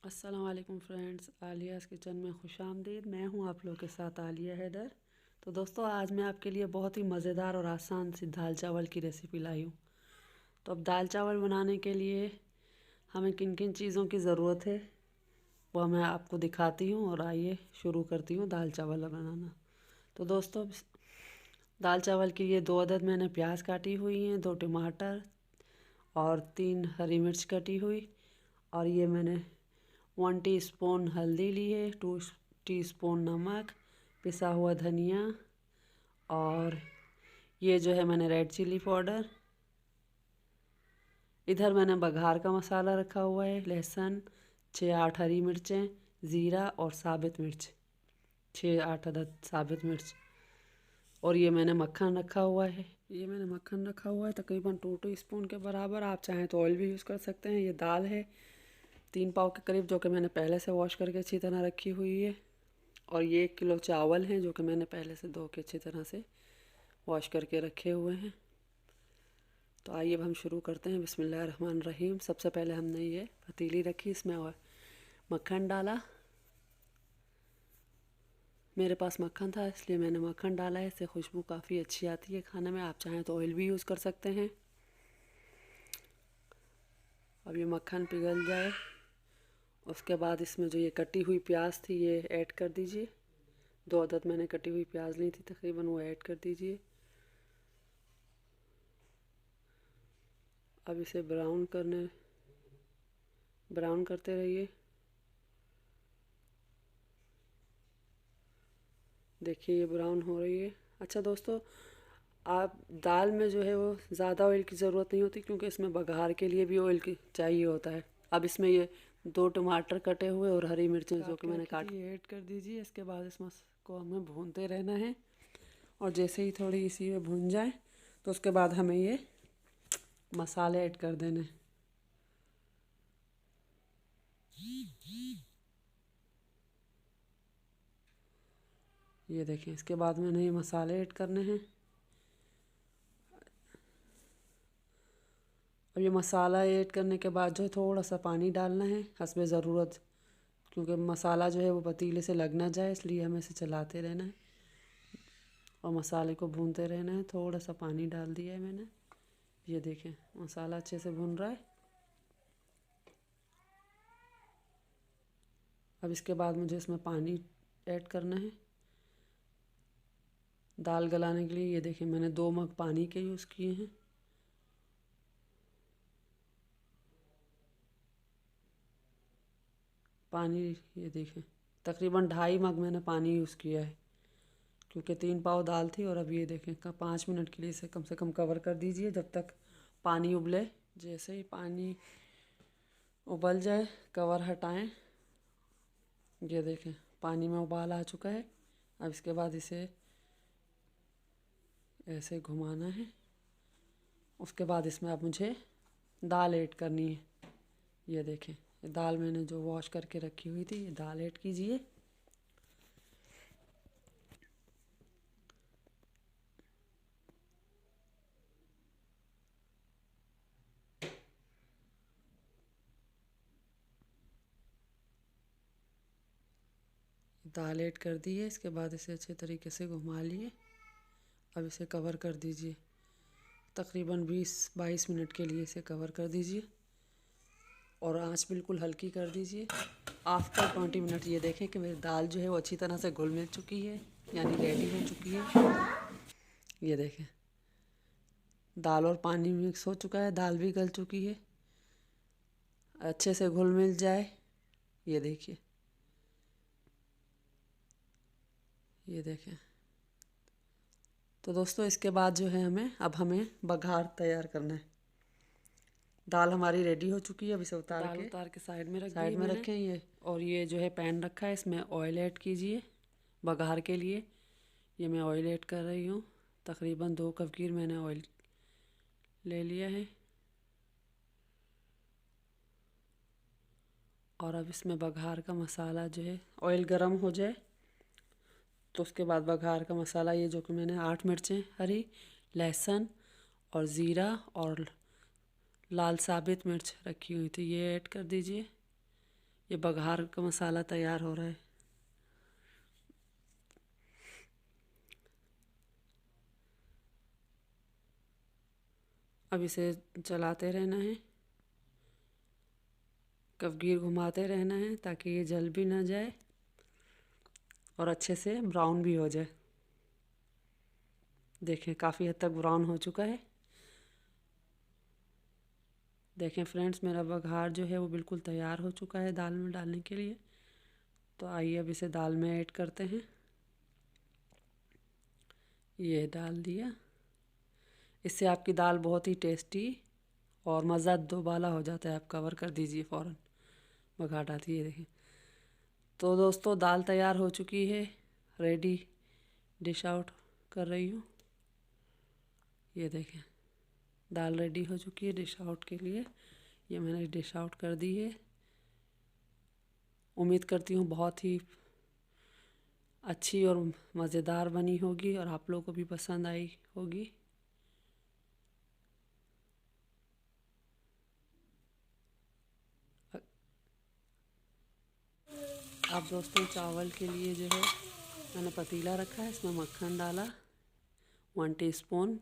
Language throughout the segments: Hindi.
अस्सलाम वालेकुम फ्रेंड्स, आलियाज़ किचन में खुशामदीद। मैं हूं आप लोग के साथ आलिया हैदर। तो दोस्तों, आज मैं आपके लिए बहुत ही मज़ेदार और आसान सी दाल चावल की रेसिपी लाई हूं। तो अब दाल चावल बनाने के लिए हमें किन किन चीज़ों की ज़रूरत है वह मैं आपको दिखाती हूं। और आइए शुरू करती हूं दाल चावल बनाना। तो दोस्तों, दाल चावल के लिए 2 अदद मैंने प्याज काटी हुई हैं, 2 टमाटर और 3 हरी मिर्च कटी हुई। और ये मैंने 1 टीस्पून हल्दी ली है, 2 टीस्पून नमक, पिसा हुआ धनिया, और ये जो है मैंने रेड चिली पाउडर। इधर मैंने बघार का मसाला रखा हुआ है, लहसुन 6-8 हरी मिर्चें, ज़ीरा और साबित मिर्च 6-8 अदद साबित मिर्च। और ये मैंने मक्खन रखा हुआ है। तकरीबन 2 टीस्पून के बराबर। आप चाहें तो ऑयल भी यूज़ कर सकते हैं। ये दाल है 3 पाव के करीब, जो कि मैंने पहले से वॉश करके अच्छी तरह रखी हुई है। और ये 1 किलो चावल हैं, जो कि मैंने पहले से धो के अच्छी तरह से वॉश करके रखे हुए हैं। तो आइए अब हम शुरू करते हैं। बिस्मिल्लाहिर्रहमानिर्रहीम। सबसे पहले हमने ये पतीली रखी, इसमें और मक्खन डाला। मेरे पास मक्खन था इसलिए मैंने मक्खन डाला है। इससे खुशबू काफ़ी अच्छी आती है खाने में। आप चाहें तो ऑयल भी यूज़ कर सकते हैं। अब ये मक्खन पिघल जाए, उसके बाद इसमें जो ये कटी हुई प्याज थी ये ऐड कर दीजिए। 2 अदद मैंने कटी हुई प्याज ली थी तकरीबन, वो ऐड कर दीजिए। अब इसे ब्राउन करते रहिए। देखिए ये ब्राउन हो रही है। अच्छा दोस्तों, आप दाल में जो है वो ज़्यादा ऑयल की ज़रूरत नहीं होती, क्योंकि इसमें बघार के लिए भी ऑयल की चाहिए होता है। अब इसमें ये 2 टमाटर कटे हुए और हरी मिर्चें जो कि मैंने काट ये ऐड कर दीजिए। इसके बाद इसमें को हमें भूनते रहना है। और जैसे ही थोड़ी इसी में भून जाए तो उसके बाद हमें ये मसाले ऐड कर देने। ये देखें, इसके बाद मैंने ये मसाले ऐड करने हैं। अब ये मसाला ऐड करने के बाद जो है थोड़ा सा पानी डालना है हस्बे ज़रूरत, क्योंकि मसाला जो है वो पतीले से लग ना जाए, इसलिए हमें इसे चलाते रहना है और मसाले को भूनते रहना है। थोड़ा सा पानी डाल दिया है मैंने। ये देखें मसाला अच्छे से भुन रहा है। अब इसके बाद मुझे इसमें पानी ऐड करना है दाल गलाने के लिए। ये देखें मैंने 2 मग पानी के यूज़ किए हैं। पानी ये देखें तकरीबन 2.5 मग मैंने पानी यूज़ किया है, क्योंकि 3 पाव दाल थी। और अब ये देखें 5 मिनट के लिए इसे कम से कम कवर कर दीजिए जब तक पानी उबले। जैसे ही पानी उबल जाए कवर हटाएं। ये देखें पानी में उबाल आ चुका है। अब इसके बाद इसे ऐसे घुमाना है। उसके बाद इसमें अब मुझे दाल ऐड करनी है। ये देखें दाल मैंने जो वॉश करके रखी हुई थी, ये दाल ऐड कीजिए। दाल ऐड कर दी है। इसके बाद इसे अच्छे तरीके से घुमा लिए। अब इसे कवर कर दीजिए। तकरीबन 20-22 मिनट के लिए इसे कवर कर दीजिए और आंच बिल्कुल हल्की कर दीजिए। आफ्टर 20 मिनट ये देखें कि मेरी दाल जो है वो अच्छी तरह से घुल मिल चुकी है, यानी रेडी हो चुकी है। ये देखें दाल और पानी मिक्स हो चुका है, दाल भी गल चुकी है, अच्छे से घुल मिल जाए। ये देखिए, ये देखें। तो दोस्तों इसके बाद जो है हमें बघार तैयार करना है। दाल हमारी रेडी हो चुकी है। अब इसे उतार के साइड में रखें ये। और ये जो है पैन रखा है, इसमें ऑयल ऐड कीजिए बघार के लिए। ये मैं ऑयल ऐड कर रही हूँ। तकरीबन 2 कपकीर मैंने ऑयल ले लिया है। और अब इसमें बघार का मसाला जो है, ऑयल गर्म हो जाए तो उसके बाद बघार का मसाला, ये जो कि मैंने 8 मिर्चें हरी, लहसुन और ज़ीरा और लाल साबित मिर्च रखी हुई थी, ये ऐड कर दीजिए। ये बघार का मसाला तैयार हो रहा है। अब इसे चलाते रहना है, कवगीर घुमाते रहना है ताकि ये जल भी ना जाए और अच्छे से ब्राउन भी हो जाए। देखें काफ़ी हद तक ब्राउन हो चुका है। देखें फ्रेंड्स, मेरा बघार जो है वो बिल्कुल तैयार हो चुका है दाल में डालने के लिए। तो आइए अब इसे दाल में ऐड करते हैं। ये डाल दिया। इससे आपकी दाल बहुत ही टेस्टी और मज़ा दोबाला हो जाता है। आप कवर कर दीजिए फ़ौरन बघार डालती है। देखिए तो दोस्तों दाल तैयार हो चुकी है, रेडी डिश आउट कर रही हूँ। ये देखें दाल रेडी हो चुकी है डिश आउट के लिए। ये मैंने डिश आउट कर दी है। उम्मीद करती हूँ बहुत ही अच्छी और मज़ेदार बनी होगी और आप लोगों को भी पसंद आई होगी। अब दोस्तों चावल के लिए जो है मैंने पतीला रखा है, इसमें मक्खन डाला 1 टीस्पून।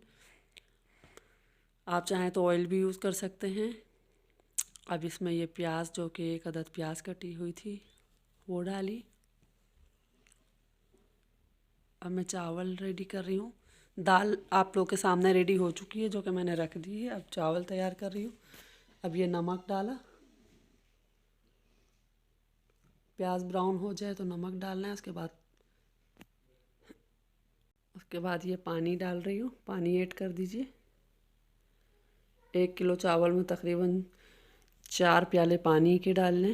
आप चाहें तो ऑयल भी यूज़ कर सकते हैं। अब इसमें ये प्याज, जो कि 1 अदद प्याज कटी हुई थी, वो डाली। अब मैं चावल रेडी कर रही हूँ। दाल आप लोग के सामने रेडी हो चुकी है जो कि मैंने रख दी है। अब चावल तैयार कर रही हूँ। अब ये नमक डाला, प्याज ब्राउन हो जाए तो नमक डालना है। उसके बाद ये पानी डाल रही हूँ, पानी ऐड कर दीजिए। 1 किलो चावल में तकरीबन 4 प्याले पानी के डालने।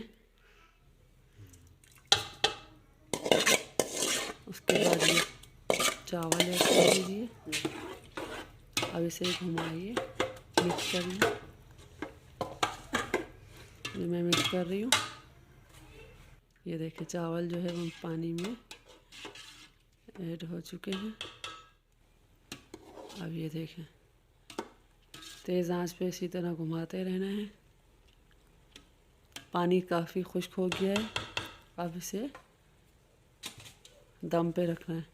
उसके बाद ये चावल ऐड कर दीजिए। अब इसे घुमाइए, मिक्स करिए। ये मैं मिक्स कर रही हूँ। ये देखिए चावल जो है वो पानी में ऐड हो चुके हैं। अब ये देखें तेज़ आंच पे इसी तरह घुमाते रहना है। पानी काफ़ी खुश्क हो गया है। अब इसे दम पे रखना है।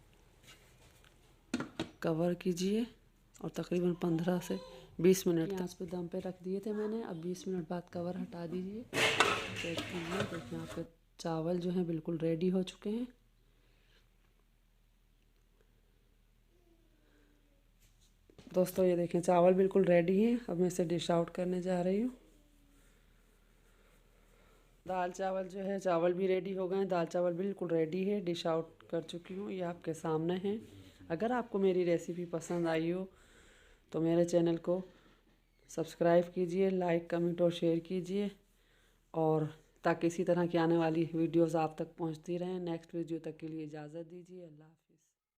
कवर कीजिए और तकरीबन 15 से 20 मिनट तक पे दम पे रख दिए थे मैंने। अब 20 मिनट बाद कवर हटा दीजिए, चेक कीजिए। देखिए आपके चावल जो हैं बिल्कुल रेडी हो चुके हैं। दोस्तों ये देखें चावल बिल्कुल रेडी हैं। अब मैं इसे डिश आउट करने जा रही हूँ। दाल चावल जो है, चावल भी रेडी हो गए हैं, दाल चावल बिल्कुल रेडी है, डिश आउट कर चुकी हूँ। ये आपके सामने हैं। अगर आपको मेरी रेसिपी पसंद आई हो तो मेरे चैनल को सब्सक्राइब कीजिए, लाइक कमेंट और शेयर कीजिए, और ताकि इसी तरह की आने वाली वीडियोस आप तक पहुंचती रहें। नेक्स्ट वीडियो तक के लिए इजाज़त दीजिए। अल्लाह हाफ़िज़।